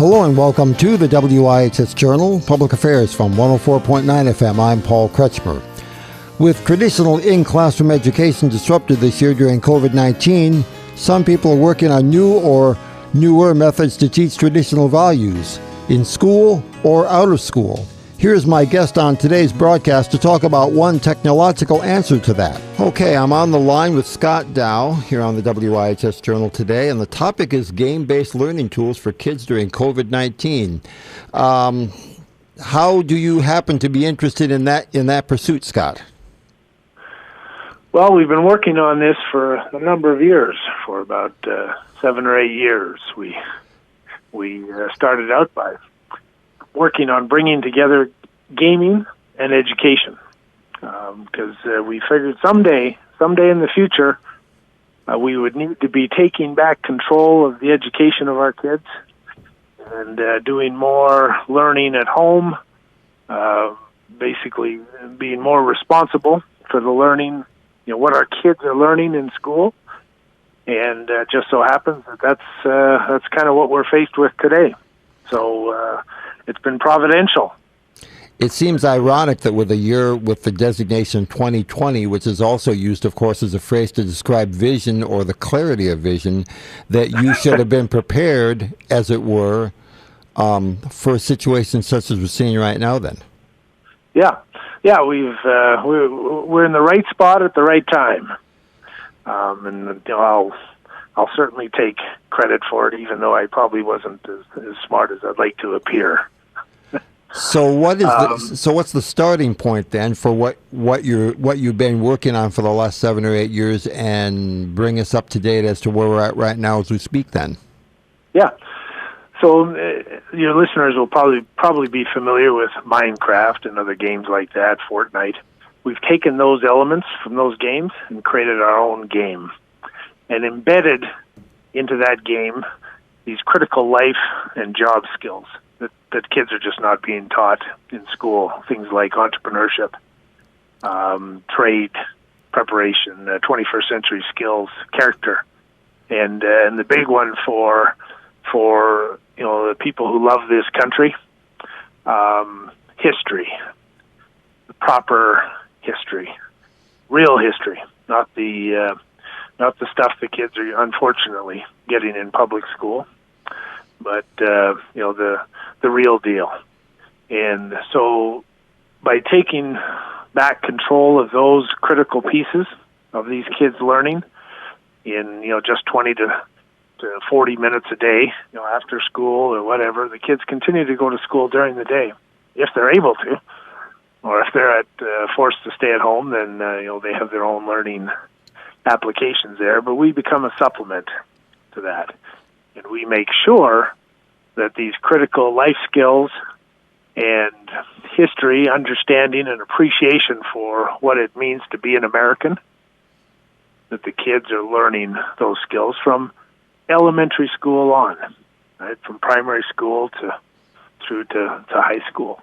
Hello and welcome to the WIHS Journal, Public Affairs from 104.9 FM. I'm Paul Kretschmer. With traditional in-classroom education disrupted this year during COVID-19, some people are working on new or newer methods to teach traditional values in school or out of school. Here's my guest on today's broadcast to talk about one technological answer to that. Okay, I'm on the line with Scott Dow here on the WIHS Journal today, and the topic is game-based learning tools for kids during COVID-19. How do you happen to be interested in that pursuit, Scott? Well, we've been working on this for a number of years, for about 7 or 8 years. We started out by working on bringing together gaming and education, because we figured someday in the future, we would need to be taking back control of the education of our kids and doing more learning at home, basically being more responsible for the learning, what our kids are learning in school. And just so happens that's kind of what we're faced with today. So it's been providential. It seems ironic that with a year with the designation 2020, which is also used, of course, as a phrase to describe vision or the clarity of vision, that you should have been prepared, as it were, for a situation such as we're seeing right now then. Yeah, we're in the right spot at the right time. And I'll certainly take credit for it, even though I probably wasn't as smart as I'd like to appear. So what's the starting point then for what you've been working on for the last 7 or 8 years, and bring us up to date as to where we're at right now as we speak then? Yeah. So your listeners will probably be familiar with Minecraft and other games like that, Fortnite. We've taken those elements from those games and created our own game, and embedded into that game these critical life and job skills that kids are just not being taught in school. Things like entrepreneurship, trade, preparation, 21st century skills, character, and the big one for the people who love this country, history, the proper history, real history, not the stuff the kids are unfortunately getting in public school, but the real deal. And so by taking back control of those critical pieces of these kids' learning in just 20 to 40 minutes a day, after school or whatever, the kids continue to go to school during the day if they're able to, or if they're forced to stay at home, then they have their own learning applications there. But we become a supplement to that, and we make sure that these critical life skills and history, understanding, and appreciation for what it means to be an American, that the kids are learning those skills from elementary school on, right, from primary school through to high school.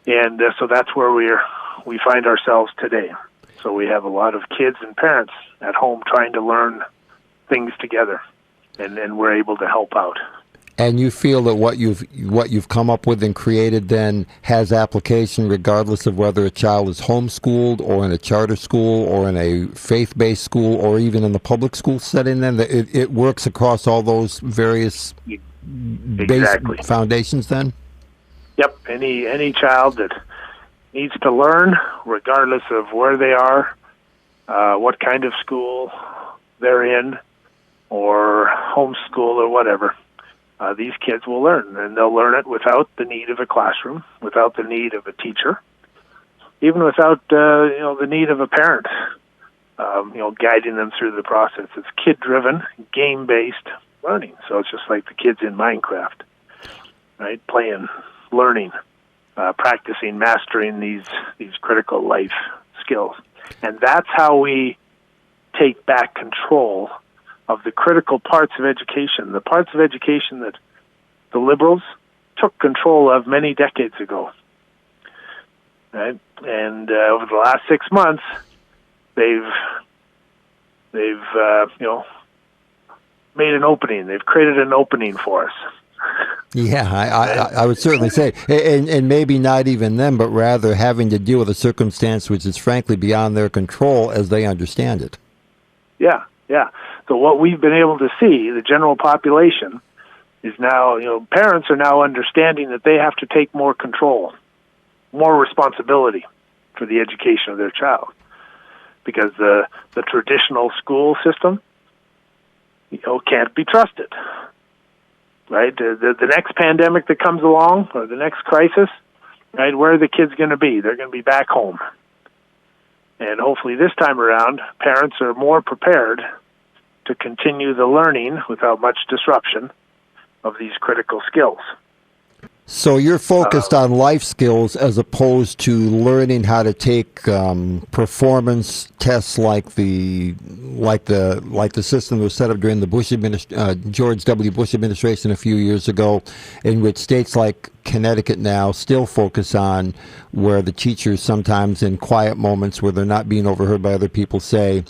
And so that's where we find ourselves today. So we have a lot of kids and parents at home trying to learn things together, and we're able to help out. And you feel that what you've come up with and created then has application regardless of whether a child is homeschooled or in a charter school or in a faith-based school or even in the public school setting, then it works across all those various Exactly. base foundations then? Yep. Any child that needs to learn, regardless of where they are, what kind of school they're in, or homeschool or whatever, these kids will learn, and they'll learn it without the need of a classroom, without the need of a teacher, even without the need of a parent, guiding them through the process. It's kid-driven, game-based learning. So it's just like the kids in Minecraft, right? Playing, learning, practicing, mastering these critical life skills, and that's how we take back control of the critical parts of education, the parts of education that the liberals took control of many decades ago. Right? And over the last 6 months, they've made an opening. They've created an opening for us. Yeah, I would certainly say, and maybe not even them, but rather having to deal with a circumstance which is frankly beyond their control as they understand it. Yeah. So what we've been able to see, the general population, is now, parents are now understanding that they have to take more control, more responsibility for the education of their child, because the traditional school system, can't be trusted. Right, the next pandemic that comes along, or the next crisis, right, where are the kids going to be? They're going to be back home. And hopefully this time around, parents are more prepared to continue the learning without much disruption of these critical skills. So you're focused on life skills as opposed to learning how to take performance tests like the system that was set up during the George W. Bush administration a few years ago, in which states like Connecticut now still focus on, where the teachers sometimes in quiet moments where they're not being overheard by other people say,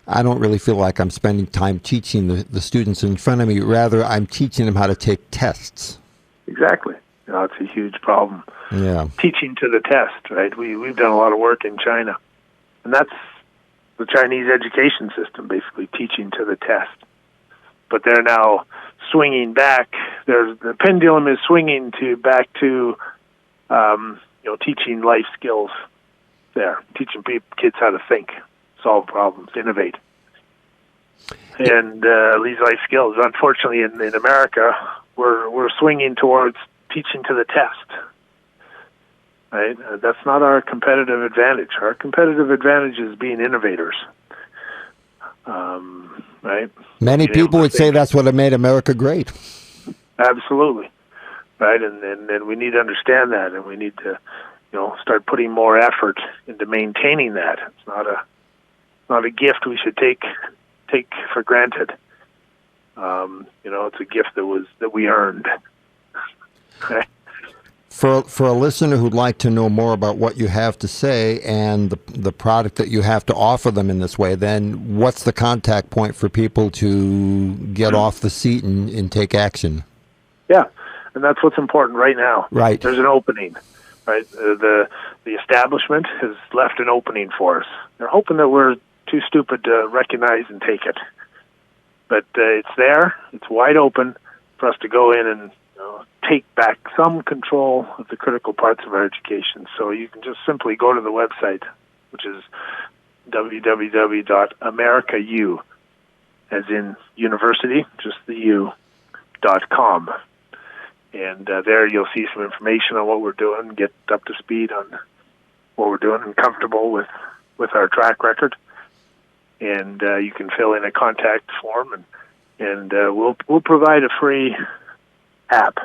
I don't really feel like I'm spending time teaching the students in front of me. Rather, I'm teaching them how to take tests. Exactly. It's a huge problem. Yeah. Teaching to the test, right? We've done a lot of work in China, and that's the Chinese education system, basically teaching to the test. But they're now swinging back. The pendulum is swinging back to teaching life skills. There, teaching kids how to think, solve problems, innovate. And these life skills, unfortunately, in America, we're swinging towards teaching to the test. Right? That's not our competitive advantage. Our competitive advantage is being innovators. Right? Many people would say that's what made America great. Absolutely. Right, and we need to understand that, and we need to, start putting more effort into maintaining that. It's not a gift we should take for granted. It's a gift that we earned. Okay. For a listener who'd like to know more about what you have to say and the product that you have to offer them in this way, then what's the contact point for people to get off the seat and take action? Yeah, and that's what's important right now. Right. There's an opening. Right. The establishment has left an opening for us. They're hoping that we're too stupid to recognize and take it. But it's there. It's wide open for us to go in and take back some control of the critical parts of our education. So you can just simply go to the website, which is www.americau, as in university, just the U.com. And there you'll see some information on what we're doing, get up to speed on what we're doing and comfortable with our track record. And you can fill in a contact form, and we'll provide a free app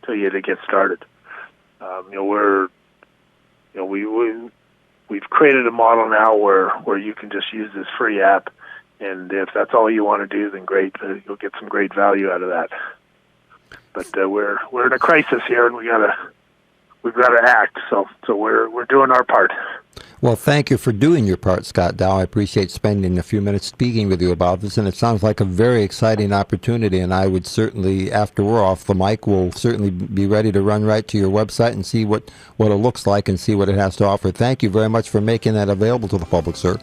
to you to get started. We've created a model now where you can just use this free app, and if that's all you want to do, then great. You'll get some great value out of that. But we're in a crisis here, and we've got to act. So we're doing our part. Well, thank you for doing your part, Scott Dow. I appreciate spending a few minutes speaking with you about this, and it sounds like a very exciting opportunity, and I would certainly, after we're off the mic, we'll certainly be ready to run right to your website and see what it looks like and see what it has to offer. Thank you very much for making that available to the public, sir.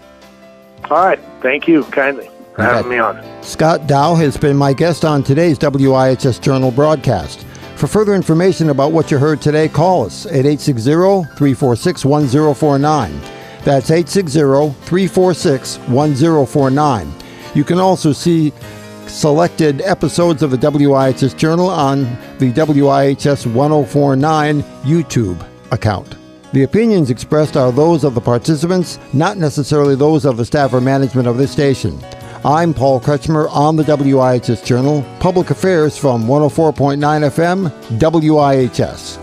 All right. Thank you kindly for having me on. Scott Dow has been my guest on today's WIHS Journal broadcast. For further information about what you heard today, call us at 860-346-1049. That's 860-346-1049. You can also see selected episodes of the WIHS Journal on the WIHS 1049 YouTube account. The opinions expressed are those of the participants, not necessarily those of the staff or management of this station. I'm Paul Kretschmer on the WIHS Journal, Public Affairs from 104.9 FM, WIHS.